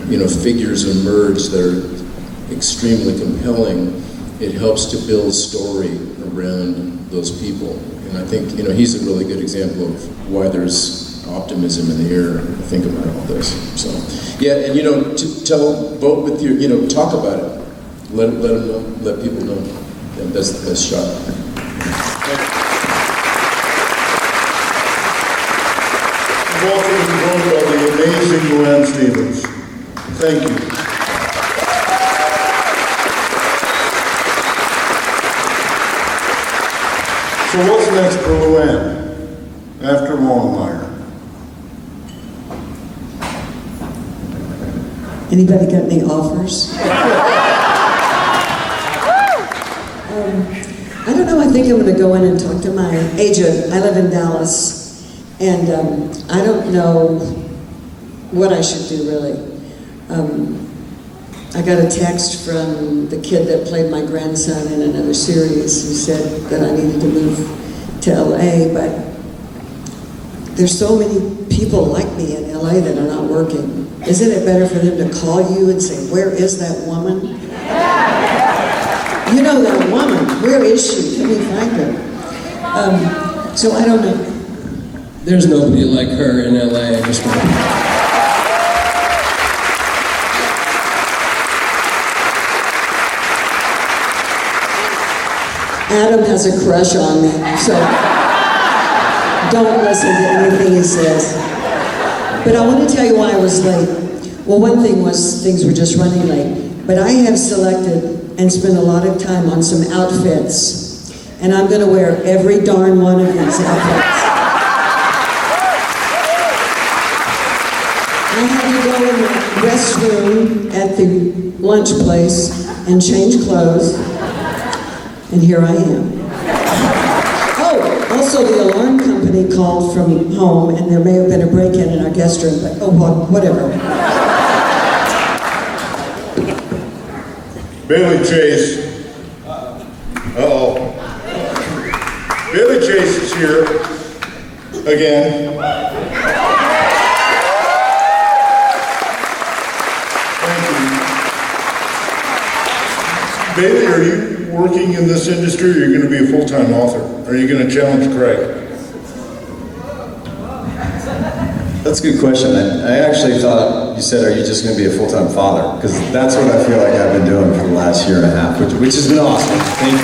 figures emerge that are extremely compelling, it helps to build story around those people. And I think, he's a really good example of why there's optimism in the air, I think, about all this. So, yeah, and, vote with your, talk about it. Let them know, let people know. And that's the best shot. Welcome to vote on the amazing Luann Stevens. Thank you. So what's next for Luann after Longmire? Anybody got any offers? I don't know, I think I'm going to go in and talk to my agent. I live in Dallas, and I don't know what I should do, really. I got a text from the kid that played my grandson in another series who said that I needed to move to LA, but there's so many people like me in LA that are not working. Isn't it better for them to call you and say, where is that woman? You know that woman, where is she? Can we find her? So I don't know. There's nobody like her in LA, I just want Adam has a crush on me, so don't listen to anything he says. But I want to tell you why I was late. Well, one thing was things were just running late, but I have selected and spent a lot of time on some outfits, and I'm going to wear every darn one of these outfits. I had to go in the restroom at the lunch place and change clothes, and here I am. Oh, also the alarm company called from home, and there may have been a break-in in our guest room, but oh, well, whatever. Bailey Chase. Uh-oh. Bailey Chase is here again. Thank you. Bailey, are you working in this industry, or are you going to be a full-time author? Are you going to challenge Craig? That's a good question. I actually thought you said, are you just going to be a full-time father? Because that's what I feel like I've been doing for the last year and a half, which has been awesome. Thank you.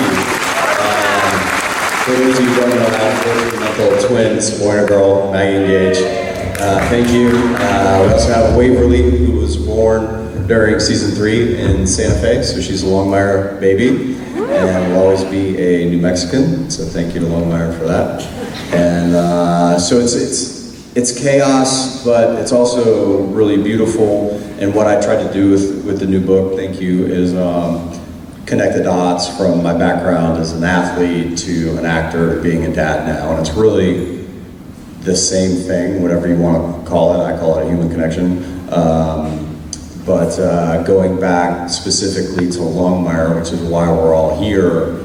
For those of you who don't know, I have mental twins, boy and girl, Maggie and Gage. Thank you. We also have Waverly, who was born during season 3 in Santa Fe, so she's a Longmire baby, and will always be a New Mexican, so thank you to Longmire for that. And so it's chaos, but it's also really beautiful, and what I tried to do with the new book, thank you, is connect the dots from my background as an athlete to an actor to being a dad now, and it's really the same thing, whatever you want to call it. I call it a human connection. But going back specifically to Longmire, which is why we're all here,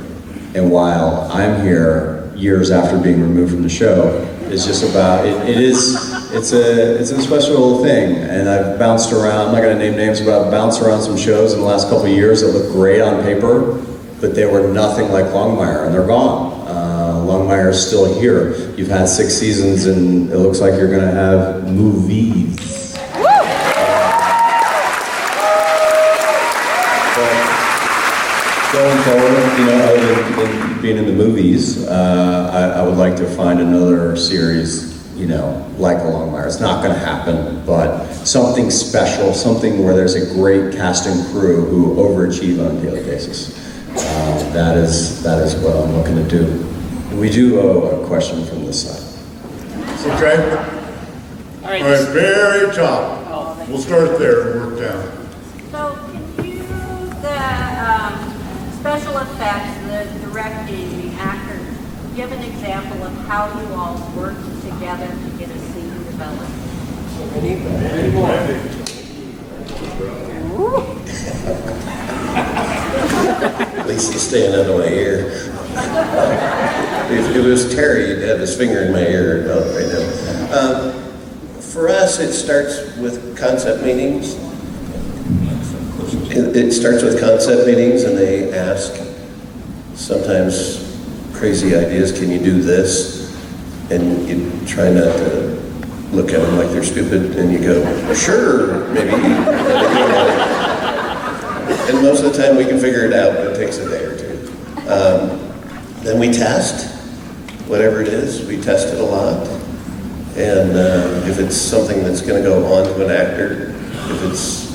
and while I'm here years after being removed from the show, is just about, it's a special thing, and I've bounced around, I'm not going to name names, but I've bounced around some shows in the last couple of years that look great on paper, but they were nothing like Longmire, and they're gone. Longmire is still here. You've had 6 seasons, and it looks like you're going to have movies. Going forward, other than being in the movies, I would like to find another series, like a Longmire. It's not going to happen, but something special, something where there's a great cast and crew who overachieve on a daily basis. That is what I'm looking to do. We do owe a question from this side. Okay? All right, very top. We'll start there and work down. So can you, the special effects, the directing, the actors, give an example of how you all worked together to get a scene developed? Any more. At least he's staying out of my ear. If it was Terry, he'd have his finger in my ear right now. For us, it starts with concept meetings, it starts with concept meetings, and they ask sometimes crazy ideas. Can you do this? And you try not to look at them like they're stupid, and you go, sure, maybe. And most of the time we can figure it out, but it takes a day or two. Then we test, whatever it is, we test it a lot. And if it's something that's going to go on to an actor, if it's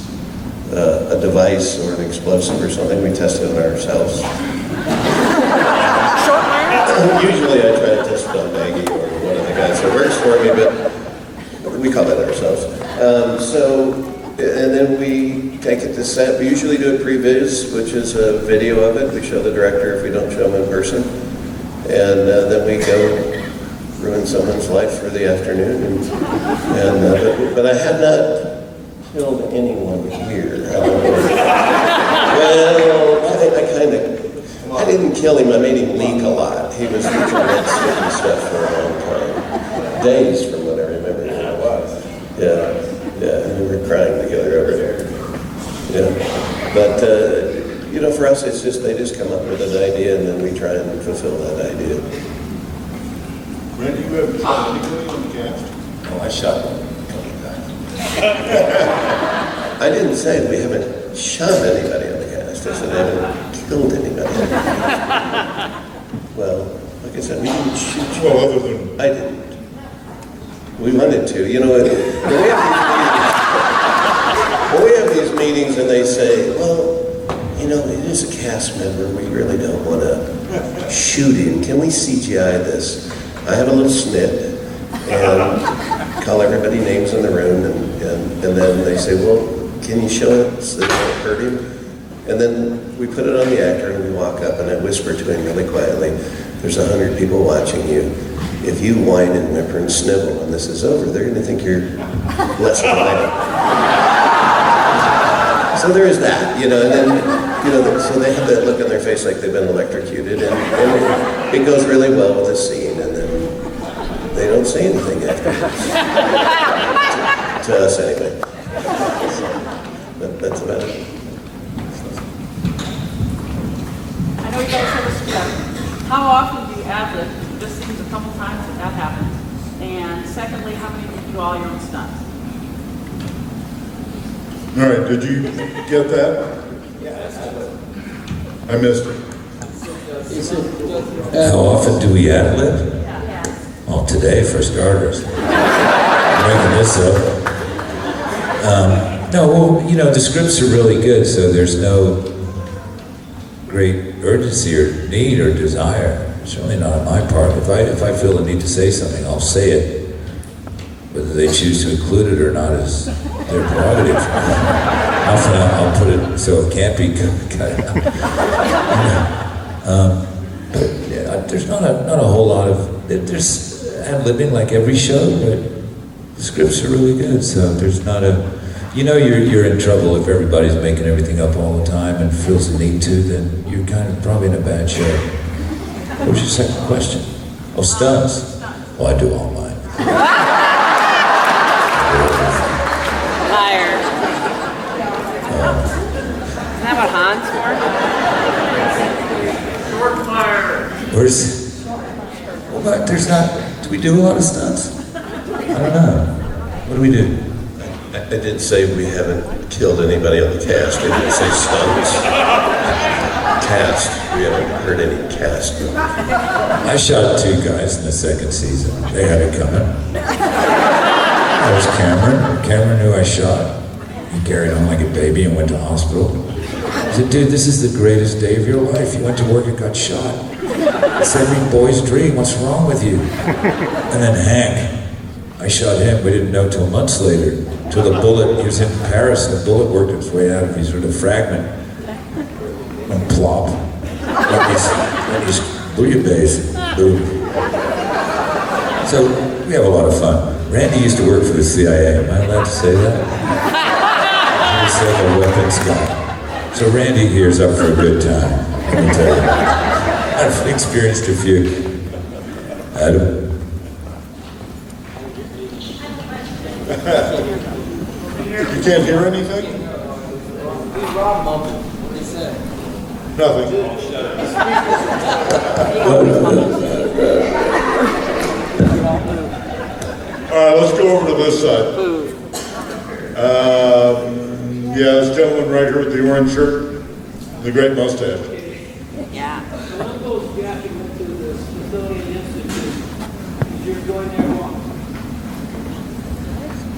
a device or an explosive or something, we test it on ourselves. Usually I try to test it on Maggie or one of the guys that works for me, but we call that ourselves. And then we take it to set. We usually do a previs, which is a video of it. We show the director if we don't show him in person. And then we go ruin someone's life for the afternoon. But I have not killed anyone here. I didn't kill him. I made him leak a lot. He was leaking that sticky stuff for a long time. Days from what I remember. Yeah, and we were crying together over there. Yeah, but for us, it's just they just come up with an idea, and then we try and fulfill that idea. Randy, you haven't shot anybody on the cast? Oh, I shot one a couple times. I didn't say we haven't shot anybody on the cast. I said I haven't killed anybody. Well, like I said, we didn't shoot you. Well, other than... I didn't. We wanted to. When we have these meetings and they say, well, it is a cast member, we really don't want to shoot him. Can we CGI this? I have a little snip and call everybody names in the room, and then they say, well, can you show it so they don't hurt him? And then we put it on the actor and we walk up and I whisper to him really quietly, there's 100 people watching you. If you whine and whimper and snivel when this is over, they're going to think you're less polite. So there is that, and then, so they have that look on their face like they've been electrocuted, and it goes really well with the scene, and then they don't say anything afterwards. to us anyway. That's about it. I know you guys have a script. How often do you ad-lib? This seems a couple times that happens. And secondly, how many do you do all your own stunts? All right, did you get that? I missed it. How often do we ad-lib? Well, today for starters. Making this up. The scripts are really good, so there's no great urgency or need or desire. Certainly not on my part. If I feel the need to say something, I'll say it. Whether they choose to include it or not is their prerogative. Often I'll put it so it can't be cut out. There's not a whole lot of. There's ad-libbing like every show, but the scripts are really good. So there's not a. You're in trouble if everybody's making everything up all the time and feels the need to. Then you're kind of probably in a bad show. What was your second question? Oh, stunts. Well, I do all mine. Liar. Can I have a Hans for? Where's? Well, but there's not. Do we do a lot of stunts? I don't know. What do we do? I did say we haven't killed anybody on the cast. I didn't say stunts. Cast. We haven't heard any cast. I shot 2 guys in the second season. They had it coming. That was Cameron. Cameron, who I shot. He carried on like a baby and went to hospital. I said, dude, this is the greatest day of your life. You went to work and got shot. It's every boy's dream. What's wrong with you? And then Hank. I shot him. We didn't know till months later. Till the bullet, he was in Paris, and the bullet worked its way out of his sort of fragment. And plop. And these bouillabaisse. Boom. So we have a lot of fun. Randy used to work for the CIA. Am I allowed to say that? He was like a weapons guy. So Randy here is up for a good time. Let me tell you. I've experienced a few. Adam? You can't hear anything? Rob Muppet. What do you say? Nothing. All right, let's go over to this side. Yeah, this gentleman right here with the orange shirt, the great mustache. Yeah. One of those you have to go to the Smithsonian Institute. You're going there long.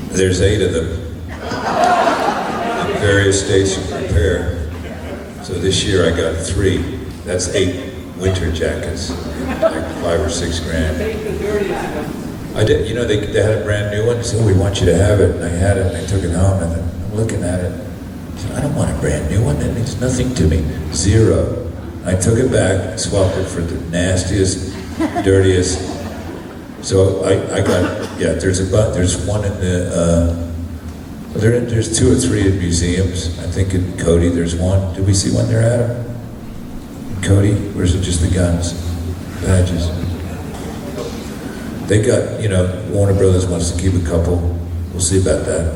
There's 8 of them. In various states of repair. So this year I got 3. That's 8 winter jackets, like 5 or 6 grand. I did, you know, they had a brand new one. So we want you to have it. And I had it and I took it home and I'm looking at it. I said, I don't want a brand new one. That means nothing to me. 0. I took it back, swapped it for the nastiest, dirtiest. So I got, yeah, there's one in the, there's 2 or 3 in museums. I think in Cody there's one. Did we see one there, Adam? In Cody? Or is it just the guns? Badges? They got, you know, Warner Brothers wants to keep a couple. We'll see about that.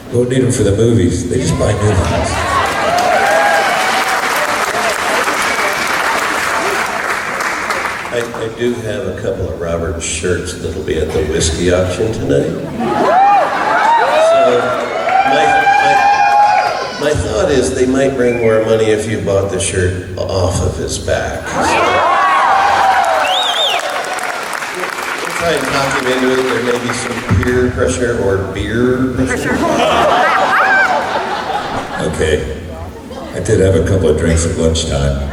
We don't need them for the movies. They just buy new ones. I do have a couple of Robert's shirts that'll be at the whiskey auction tonight. So my thought is they might bring more money if you bought the shirt off of his back. So, we'll try and talk him into it. There may be some peer pressure or beer pressure. Okay. I did have a couple of drinks at lunchtime.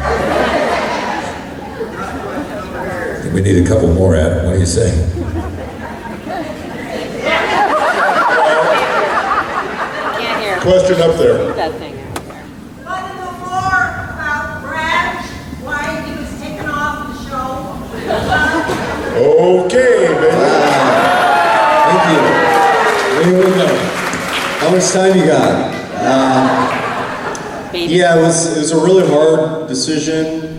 We need a couple more, Adam. What do you say? Can't hear. Question up there. That thing out there. But before about Brad, why he was taken off the show. Okay, baby. Thank you. Here we go. How much time you got? Yeah, it was a really hard decision.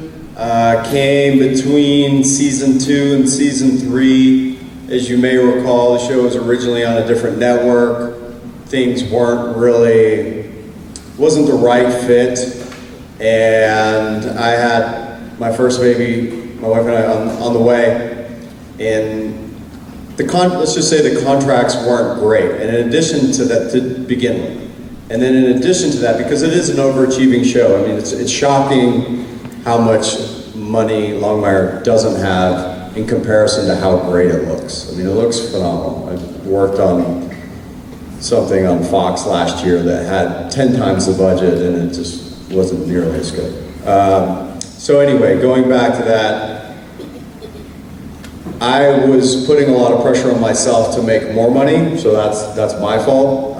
Came between season 2 and season 3. As you may recall, the show was originally on a different network. Things wasn't the right fit. And I had my first baby, my wife and I, on the way. And let's just say the contracts weren't great. And in addition to that, to begin with. And then in addition to that, because it is an overachieving show, I mean, it's shocking how much money Longmire doesn't have in comparison to how great it looks. I mean, it looks phenomenal. I worked on something on Fox last year that had 10 times the budget and it just wasn't nearly as good. So anyway, going back to that, I was putting a lot of pressure on myself to make more money, so that's my fault.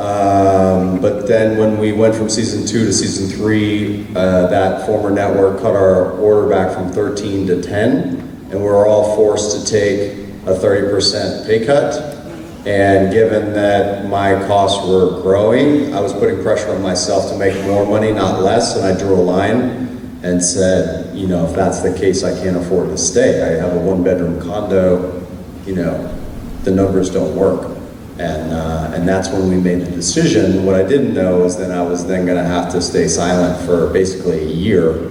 But then when we went from season 2 to season 3, that former network cut our order back from 13 to 10, and we were all forced to take a 30% pay cut. And given that my costs were growing, I was putting pressure on myself to make more money, not less, and I drew a line and said, you know, if that's the case, I can't afford to stay. I have a 1-bedroom condo, you know, the numbers don't work. And that's when we made the decision. What I didn't know is that I was then gonna have to stay silent for basically a year,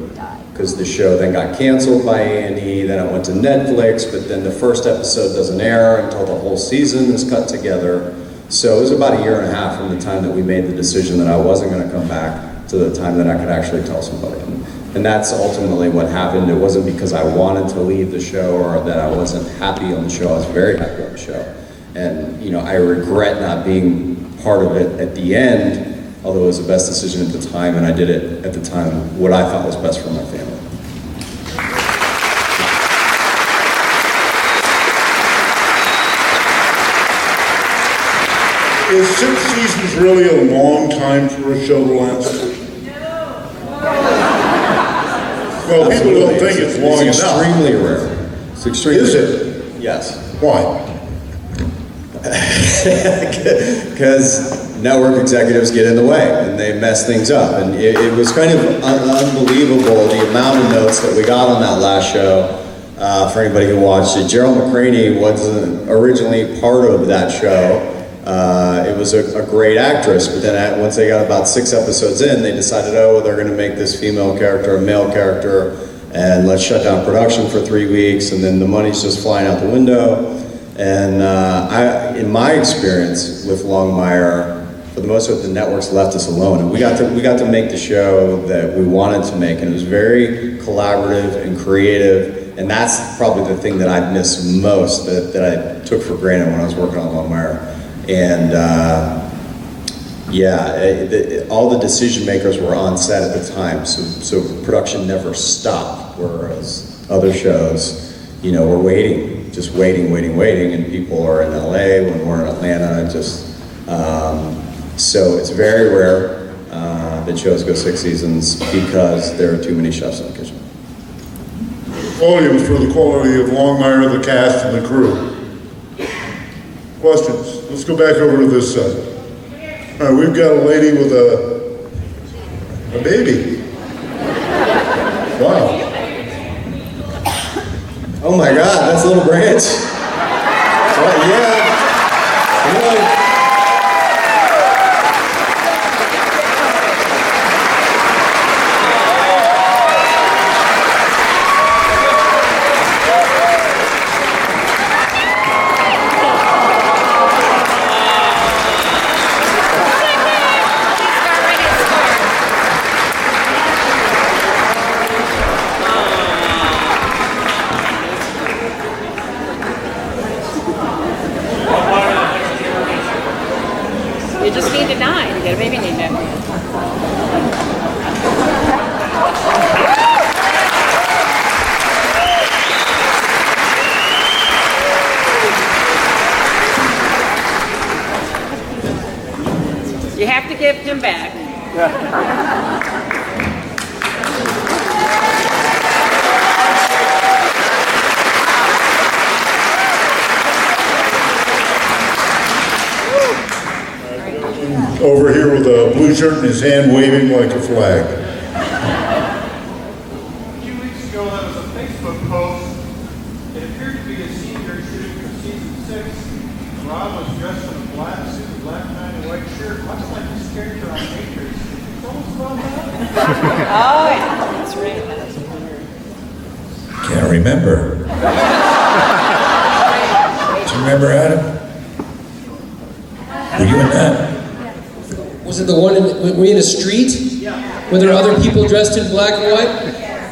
because the show then got canceled by A&E, then it went to Netflix, but then the first episode doesn't air until the whole season is cut together. So it was about a year and a half from the time that we made the decision that I wasn't gonna come back to the time that I could actually tell somebody. And that's ultimately what happened. It wasn't because I wanted to leave the show or that I wasn't happy on the show. I was very happy on the show. And, you know, I regret not being part of it at the end, although it was the best decision at the time, and I did it at the time what I thought was best for my family. Is 6 seasons really a long time for a show to last? Well, people don't think it's long enough. It's extremely rare. It's extremely Is rare. it? Yes. Why? Because network executives get in the way and they mess things up. And it was kind of unbelievable the amount of notes that we got on that last show. For anybody who watched it, Gerald McCraney wasn't originally part of that show. it was a great actress, but then once they got about 6 episodes in, they decided, oh, they're going to make this female character a male character, and let's shut down production for 3 weeks, and then the money's just flying out the window. And in my experience with Longmire, for the most part, the networks left us alone, and we got to make the show that we wanted to make, and it was very collaborative and creative. And that's probably the thing that I miss most, that I took for granted when I was working on Longmire. And all the decision makers were on set at the time, so production never stopped, whereas other shows, were waiting, just waiting, and people are in LA when we're in Atlanta, so it's very rare that shows go 6 seasons because there are too many chefs in the kitchen. Volumes for the quality of Longmire, the cast, and the crew. Questions? Let's go back over to this side. All right, we've got a lady with a baby. Wow. Oh my God, that's a little branch. Yeah. You just need to 9 to get a baby named. You have to give him back. Over here with a blue shirt and his hand waving like a flag. A few weeks ago, there was a Facebook post. It appeared to be a senior shooting for season 6. Rob was dressed in a black suit, black tie, and white shirt, much like his character on Matrix. Did you tell us about that? Oh, yeah, that's right. Can't remember. Do you remember, Adam? Were you in that? Was it the one were we in a street? Yeah. Were there other people dressed in black and white?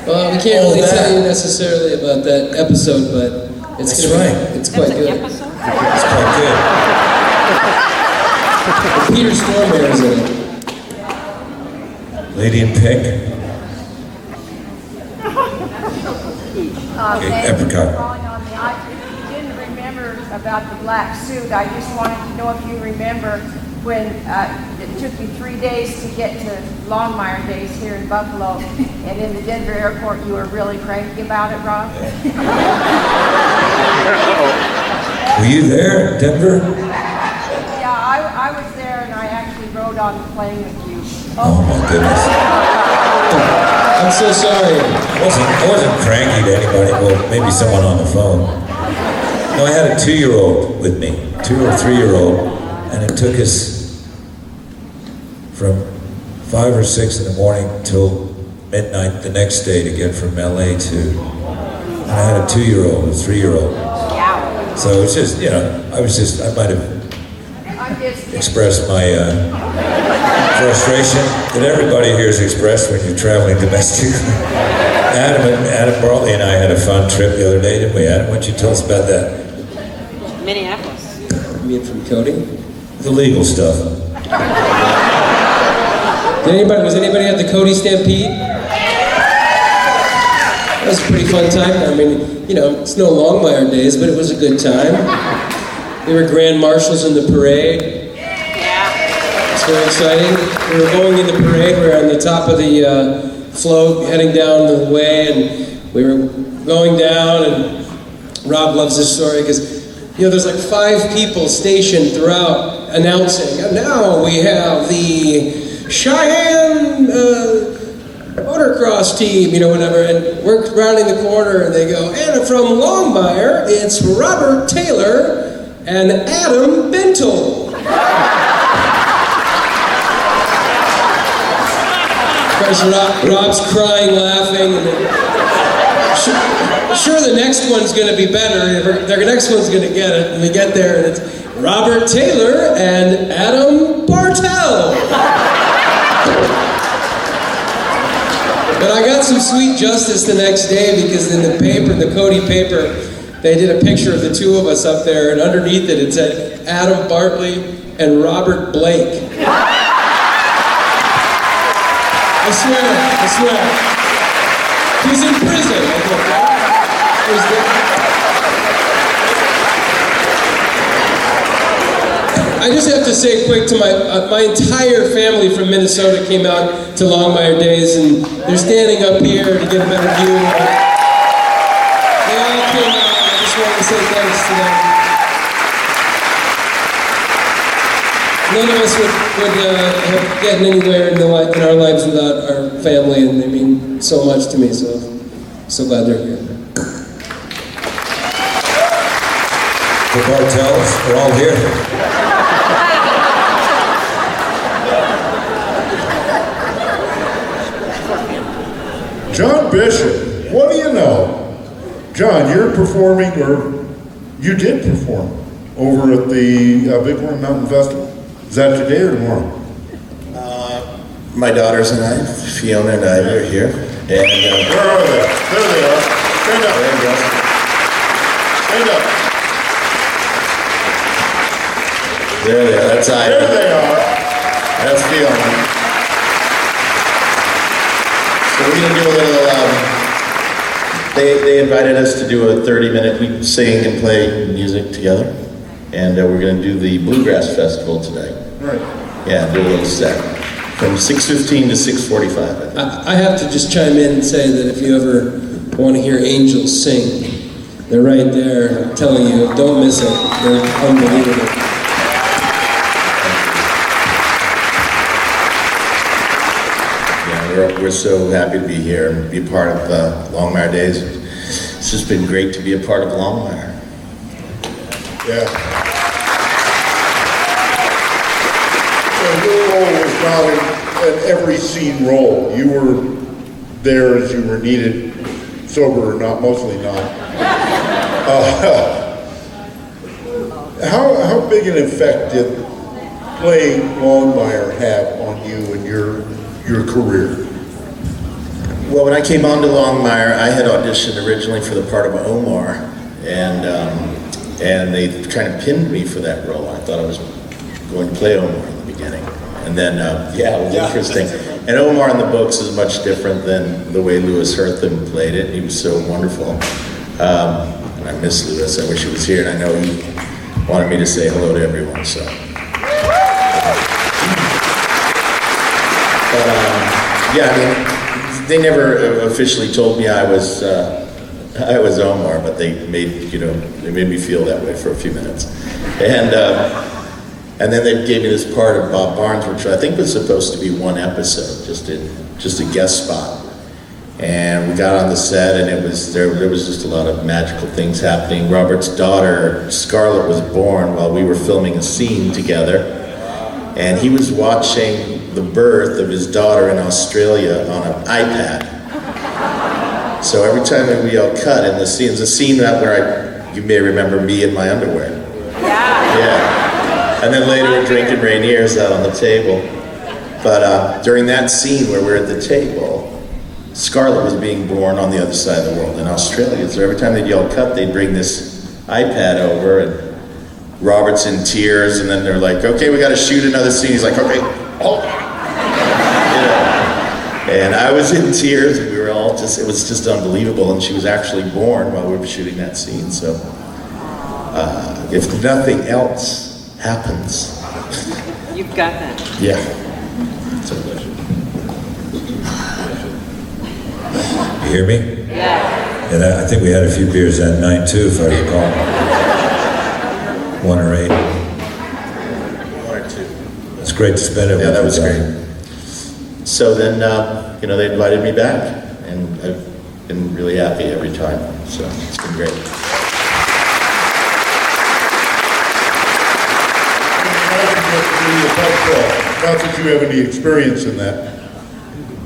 Well, we can't really tell you necessarily about that episode, but it's quite good. Episode? It's quite good. Peter Stormare is in it. Lady in pink. Okay, apricot. I didn't remember about the black suit. I just wanted to know if you remember when it took you 3 days to get to Longmire days here in Buffalo, and in the Denver airport you were really cranky about it, Rob? Were you there in Denver? Yeah, I was there, and I actually rode on the plane with you. Oh my goodness. I'm so sorry. I wasn't cranky to anybody, well, maybe someone on the phone. No, I had a 2-year-old with me, 2 or 3-year-old, and it took us from 5 or 6 in the morning till midnight the next day to get from LA to, and I had a 2-year-old, a 3-year-old. So it was just, I might have expressed my frustration that everybody here is expressed when you're traveling domestically. Adam Bartley and I had a fun trip the other day, didn't we, Adam? Why don't you tell us about that? Minneapolis. You mean from Cody? The legal stuff. Was anybody at the Cody Stampede? That was a pretty fun time. I mean, it's no Longmire days, but it was a good time. We were grand marshals in the parade. It's very exciting. We were going in the parade. We were on the top of the float, heading down the way, and we were going down, and Rob loves this story because there's like 5 people stationed throughout announcing, and now we have the Cheyenne motocross team, whatever, and we're rounding the corner, and they go, and from Longmire, it's Robert Taylor and Adam Bentel. Of course, Rob's crying, laughing, and then, sure the next one's going to be better. The next one's going to get it, and we get there, and it's Robert Taylor and Adam Bartel. But I got some sweet justice the next day, because in the paper, the Cody paper, they did a picture of the two of us up there, and underneath it said Adam Bartley and Robert Blake. I swear. He's in prison, I think. I just have to say quick to my entire family from Minnesota came out to Longmire Days, and they're standing up here to get a better view. They all came out. I just wanted to say thanks to them. None of us would have gotten anywhere in our lives without our family, and they mean so much to me, so glad they're here. The Bartels are all here. John Bishop, what do you know? John, you're performing, or you did perform, over at the Bighorn Mountain Festival. Is that today or tomorrow? My daughters and I, Fiona and I, are here. And, where are they? There they are. Stand up. There you go. Stand up. There they are. That's I. There they are. That's Fiona. So we're going to do a little, they invited us to do a 30-minute, we sing and play music together. And we're going to do the Bluegrass Festival tonight. Right. Yeah, do a little set. From 6:15 to 6:45. I have to just chime in and say that if you ever want to hear angels sing, they're right there. I'm telling you, don't miss it. They're unbelievable. Yeah, we're so happy to be here and be a part of Longmire Days. It's just been great to be a part of Longmire. Yeah. And your role was not an every scene role. You were there as you were needed, sober or not, mostly not. How big an effect did playing Longmire have on you and your career? Well, when I came on to Longmire, I had auditioned originally for the part of Omar, and they kind of pinned me for that role. I thought I was going to play Omar in the beginning. And then, it was interesting. And Omar in the books is much different than the way Louis Hertham played it. He was so wonderful. And I miss Louis. I wish he was here, and I know he wanted me to say hello to everyone, so. But, they never officially told me I was Omar, but they made me feel that way for a few minutes. And then they gave me this part of Bob Barnes, which I think was supposed to be one episode, just a guest spot. And we got on the set, and there was just a lot of magical things happening. Robert's daughter, Scarlett, was born while we were filming a scene together, and he was watching the birth of his daughter in Australia on an iPad. So every time we all cut in the scene, there's a scene where you may remember me in my underwear. Yeah. And then later we're drinking Rainier's out on the table. But during that scene where we're at the table, Scarlett was being born on the other side of the world in Australia. So every time they'd yell cut, they'd bring this iPad over, and Robert's in tears, and then they're like, okay, we got to shoot another scene. He's like, okay, hold on. And I was in tears, and we were all it was just unbelievable. And she was actually born while we were shooting that scene. So if nothing else happens. You've got that. Yeah. It's a pleasure. You hear me? Yeah. And I think we had a few beers that night too, if I recall. 1 or 8. 1 or 2. It's great to spend it with you. Yeah, that was great. So then, they invited me back, and I've been really happy every time. So it's been great. do the pub crawl. Not that you have any experience in that.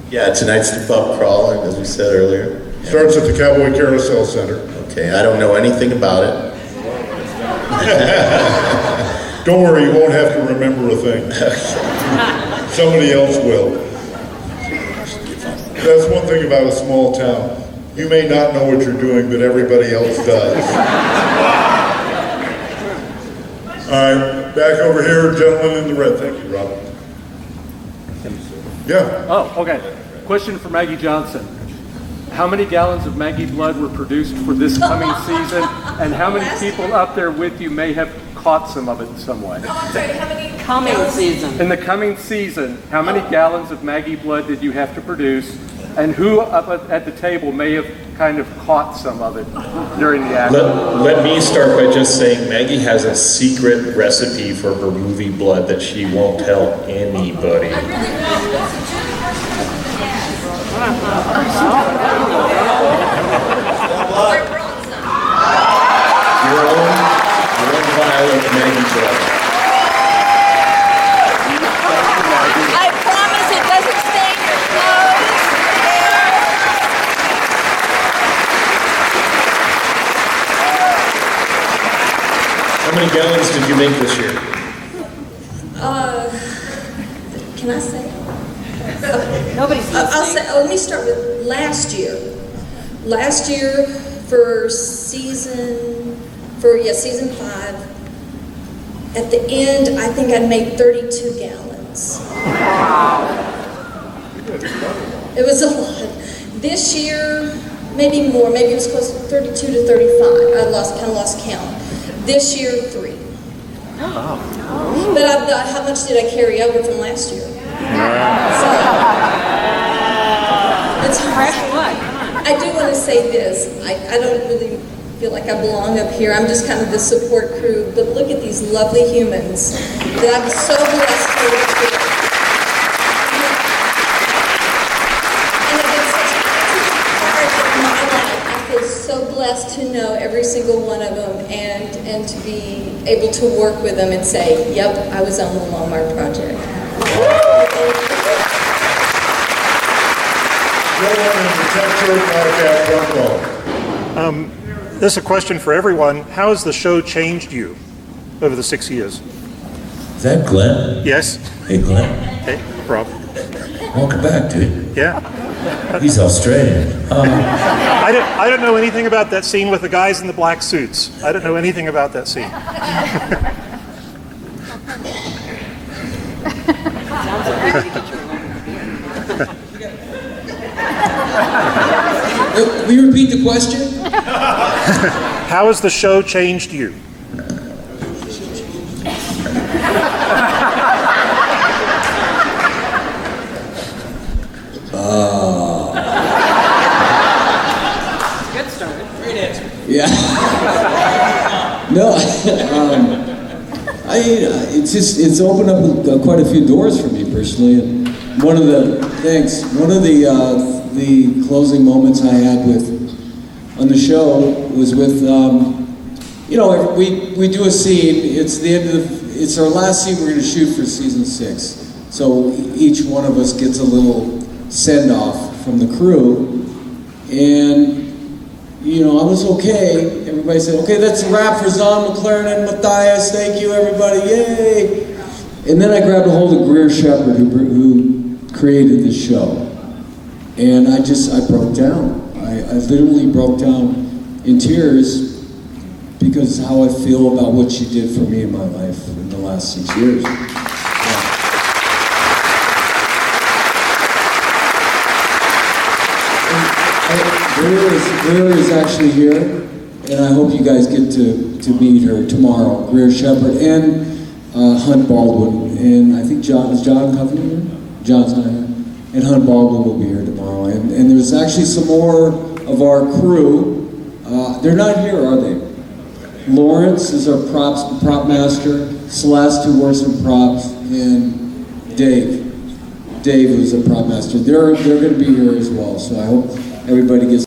Yeah, tonight's the pub crawl, as we said earlier. Starts at the Cowboy Carousel Center. Okay, I don't know anything about it. Don't worry, you won't have to remember a thing. Somebody else will. That's one thing about a small town. You may not know what you're doing, but everybody else does. All right, back over here, gentleman in the red. Thank you, Robert. Yeah. Oh, okay. Question for Maggie Johnson. How many gallons of Maggie blood were produced for this coming season, and how many people up there with you may have caught some of it in some way? Coming season. In the coming season, how many gallons of Maggie blood did you have to produce, and who up at the table may have kind of caught some of it during the action? Let me start by just saying Maggie has a secret recipe for her movie blood that she won't tell anybody. Your own vial of Maggie blood. I promise it doesn't stain your clothes. How many gallons did you make this year? Can I say? Nobody's I'll say, let me start with last year. Last year for season 5, at the end, I think I made 32 gallons. Wow. It was a lot. This year, maybe more, maybe it was close to 32 to 35. I kind of lost count. This year, 3. Oh. But how much did I carry over from last year? So, it's hard. I do want to say this. I don't really feel like I belong up here. I'm just kind of the support crew. But look at these lovely humans that I'm so blessed to work with. And it's been such a part of my life. I feel so blessed to know every single one of them and to be able to work with them and say, yep, I was on the Longmire project. This is a question for everyone. How has the show changed you over the 6 years? Is that Glenn? Yes. Hey, Glenn. Hey, Rob. Welcome back, dude. Yeah. He's Australian. I don't know anything about that scene with the guys in the black suits. I don't know anything about that scene. Will you repeat the question? How has the show changed you? Good start. Great answer. Yeah. No, it's opened up quite a few doors for me personally. And one of the closing moments I had on the show was with, we do a scene. It's the end of it's our last scene we're going to shoot for season 6. So each one of us gets a little send off from the crew, and I was okay. Everybody said, okay, that's a wrap for Zon, McLaren, and Matthias. Thank you, everybody. Yay! And then I grabbed a hold of Greer Shepard, who created this show. And I broke down. I literally broke down in tears because of how I feel about what she did for me in my life in the last 6 years. Greer is actually here, and I hope you guys get to meet her tomorrow. Greer Shepard and Hunt Baldwin, and I think is John coming here? John's not here. And Hunt Baldwin will be here tomorrow. And there's actually some more of our crew. They're not here, are they? Lawrence is our prop master, Celeste, who works in props, and Dave, who's a prop master. They're going to be here as well, so I hope everybody gets